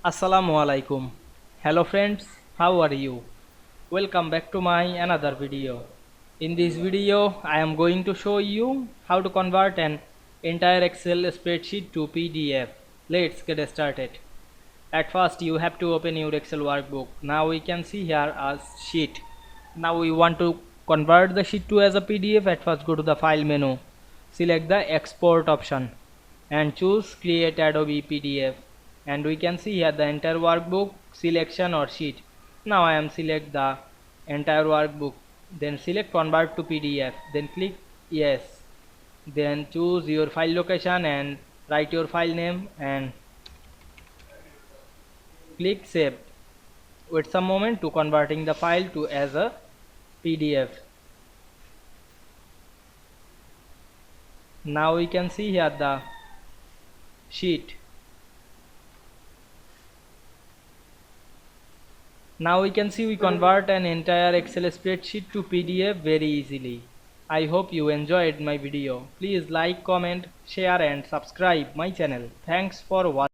Assalamu Walaikum. Hello friends, how are you? Welcome back to my another video. In this video, I am going to show you how to convert an entire Excel spreadsheet to PDF. Let's get started. At first, you have to open your Excel workbook. Now we can see here a sheet. Now we want to convert the sheet to as a PDF. At first, go to the file menu, select the export option and choose create Adobe PDF, and we can see here the entire workbook selection or sheet. Now I am select the entire workbook, then select convert to PDF, then click yes, then choose your file location and write your file name and click save. Wait some moment to converting the file to as a PDF. Now we can see here the sheet. Now we can see we convert an entire Excel spreadsheet to PDF very easily. I hope you enjoyed my video. Please like, comment, share and subscribe my channel. Thanks for watching.